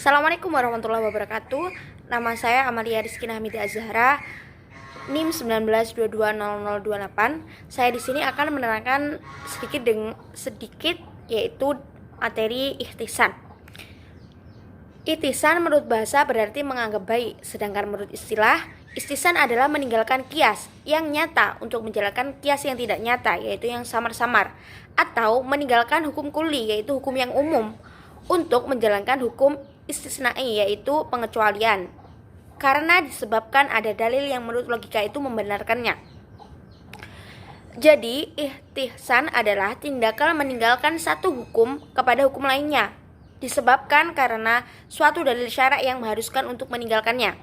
Assalamualaikum warahmatullahi wabarakatuh. Nama saya Amalia Rizkina Hamidah Azhara, NIM 19220028. Saya di sini akan menerangkan sedikit yaitu materi ihtisan. Ihtisan menurut bahasa berarti menganggap baik, sedangkan menurut istilah, ihtisan adalah meninggalkan kias yang nyata untuk menjalankan kias yang tidak nyata, yaitu yang samar-samar, atau meninggalkan hukum kulli, yaitu hukum yang umum, untuk menjalankan hukum istisnai, yaitu pengecualian, karena disebabkan ada dalil yang menurut logika itu membenarkannya. Jadi, ihtisan adalah tindakan meninggalkan satu hukum kepada hukum lainnya, disebabkan karena suatu dalil syara' yang mengharuskan untuk meninggalkannya.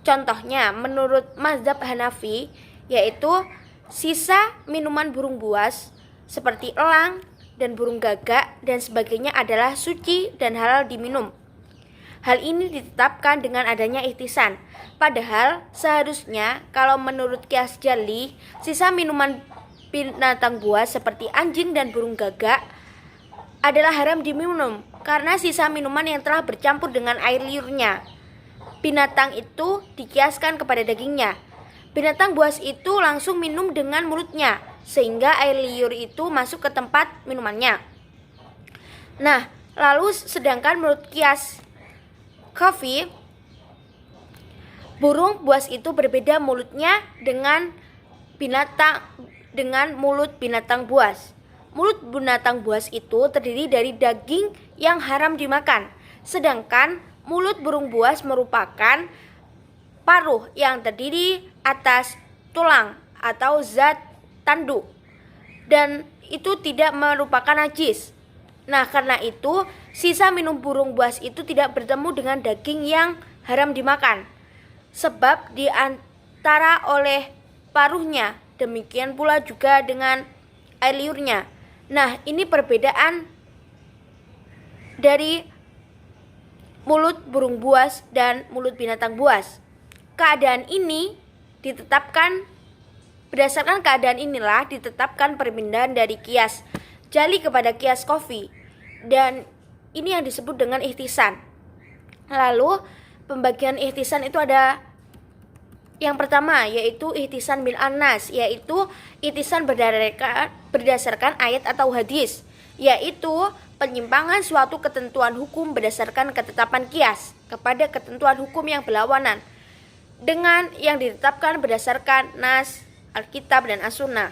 Contohnya, menurut mazhab Hanafi, yaitu sisa minuman burung buas seperti elang dan burung gagak dan sebagainya adalah suci dan halal diminum. Hal ini ditetapkan dengan adanya ihtisan. Padahal seharusnya kalau menurut kias jali, sisa minuman binatang buas seperti anjing dan burung gagak adalah haram diminum karena sisa minuman yang telah bercampur dengan air liurnya. Binatang itu dikiaskan kepada dagingnya. Binatang buas itu langsung minum dengan mulutnya, sehingga air liur itu masuk ke tempat minumannya. Nah, lalu sedangkan menurut kias Khafi, burung buas itu berbeda mulutnya dengan mulut binatang buas. Mulut binatang buas itu terdiri dari daging yang haram dimakan, sedangkan mulut burung buas merupakan paruh yang terdiri atas tulang atau zat tanduk, dan itu tidak merupakan najis. Nah, karena itu sisa minum burung buas itu tidak bertemu dengan daging yang haram dimakan, sebab diantara oleh paruhnya, demikian pula juga dengan air liurnya. Nah, ini perbedaan dari mulut burung buas dan mulut binatang buas. Berdasarkan keadaan inilah ditetapkan perpindahan dari kias jali kepada kias Khafi, dan ini yang disebut dengan ihtisan. Lalu pembagian ihtisan itu ada yang pertama, yaitu ihtisan bil anas, yaitu ihtisan berdasarkan ayat atau hadis, yaitu penyimpangan suatu ketentuan hukum berdasarkan ketetapan kias kepada ketentuan hukum yang berlawanan dengan yang ditetapkan berdasarkan nas, Alkitab, dan As-Sunnah.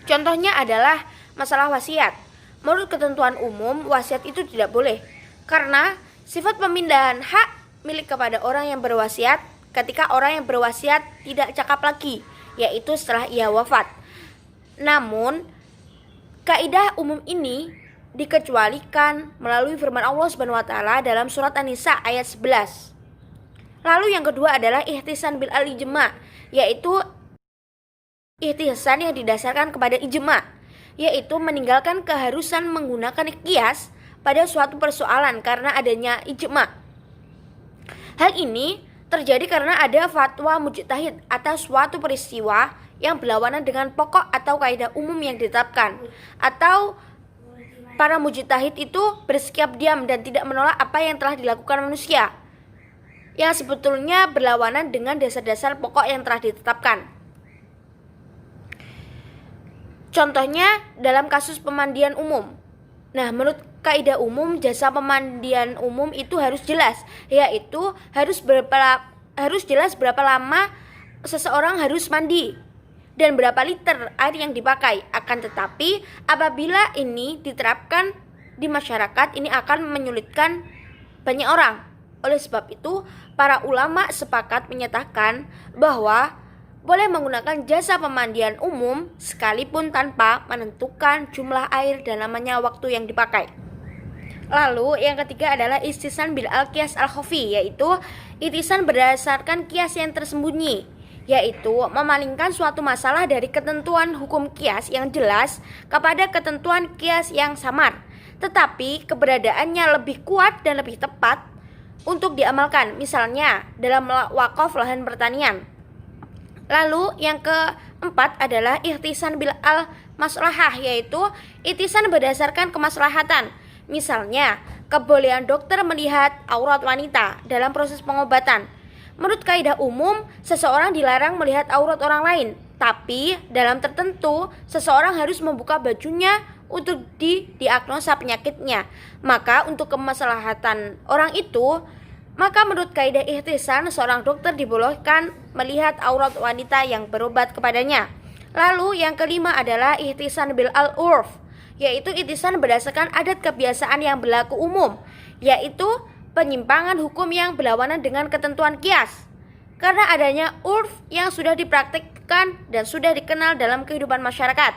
Contohnya adalah masalah wasiat. Menurut ketentuan umum, wasiat itu tidak boleh karena sifat pemindahan hak milik kepada orang yang berwasiat ketika orang yang berwasiat tidak cakap lagi, yaitu setelah ia wafat. Namun, kaidah umum ini dikecualikan melalui firman Allah Subhanahu wa taala dalam surat An-Nisa ayat 11. Lalu yang kedua adalah ihtisan bil al-ijma', yaitu ihtisan yang didasarkan kepada ijma', yaitu meninggalkan keharusan menggunakan kias pada suatu persoalan karena adanya ijma'. Hal ini terjadi karena ada fatwa mujtahid atas suatu peristiwa yang berlawanan dengan pokok atau kaidah umum yang ditetapkan, atau para mujtahid itu bersikap diam dan tidak menolak apa yang telah dilakukan manusia yang sebetulnya berlawanan dengan dasar-dasar pokok yang telah ditetapkan. Contohnya dalam kasus pemandian umum. Nah, menurut kaidah umum, jasa pemandian umum itu harus jelas, yaitu harus jelas berapa lama seseorang harus mandi dan berapa liter air yang dipakai. Akan tetapi apabila ini diterapkan di masyarakat, ini akan menyulitkan banyak orang. Oleh sebab itu, para ulama sepakat menyatakan bahwa boleh menggunakan jasa pemandian umum sekalipun tanpa menentukan jumlah air dan lamanya waktu yang dipakai. Lalu yang ketiga adalah ihtisan bil al-qiyas al-khafi, yaitu ihtisan berdasarkan kias yang tersembunyi, yaitu memalingkan suatu masalah dari ketentuan hukum kias yang jelas kepada ketentuan kias yang samar, tetapi keberadaannya lebih kuat dan lebih tepat untuk diamalkan, misalnya dalam wakaf lahan pertanian. Lalu yang keempat adalah ihtisan bil al-maslahah, yaitu ihtisan berdasarkan kemaslahatan. Misalnya, kebolehan dokter melihat aurat wanita dalam proses pengobatan. Menurut kaidah umum, seseorang dilarang melihat aurat orang lain, tapi dalam tertentu seseorang harus membuka bajunya untuk didiagnosa penyakitnya. Maka untuk kemaslahatan orang itu, maka menurut kaidah ihtisan, seorang dokter dibolehkan melihat aurat wanita yang berobat kepadanya. Lalu yang kelima adalah ihtisan bil al-urf, yaitu ihtisan berdasarkan adat kebiasaan yang berlaku umum, yaitu penyimpangan hukum yang berlawanan dengan ketentuan qiyas. Karena adanya urf yang sudah dipraktikkan dan sudah dikenal dalam kehidupan masyarakat.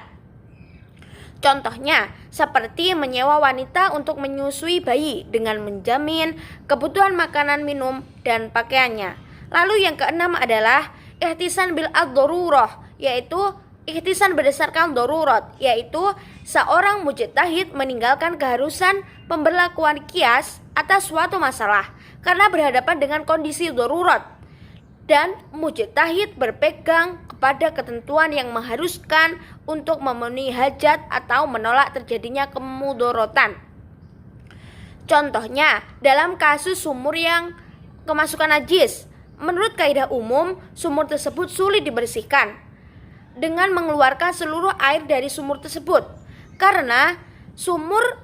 Contohnya, seperti menyewa wanita untuk menyusui bayi dengan menjamin kebutuhan makanan, minum, dan pakaiannya. Lalu yang keenam adalah ihtisan bil ad-darurah, yaitu ihtisan berdasarkan darurat, yaitu seorang mujtahid meninggalkan keharusan pemberlakuan qiyas atas suatu masalah karena berhadapan dengan kondisi darurat, dan mujtahid berpegang kepada ketentuan yang mengharuskan untuk memenuhi hajat atau menolak terjadinya kemudorotan. Contohnya, dalam kasus sumur yang kemasukan najis, menurut kaidah umum, sumur tersebut sulit dibersihkan dengan mengeluarkan seluruh air dari sumur tersebut, karena sumur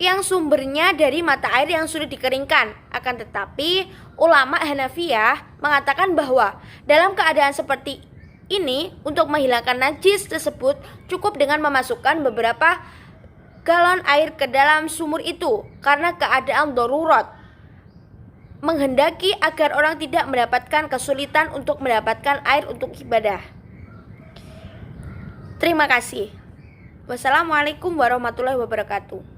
yang sumbernya dari mata air yang sudah dikeringkan. Akan tetapi ulama Hanafiyah mengatakan bahwa dalam keadaan seperti ini, untuk menghilangkan najis tersebut cukup dengan memasukkan beberapa galon air ke dalam sumur itu, karena keadaan darurat menghendaki agar orang tidak mendapatkan kesulitan untuk mendapatkan air untuk ibadah. Terima kasih. Wassalamualaikum warahmatullahi wabarakatuh.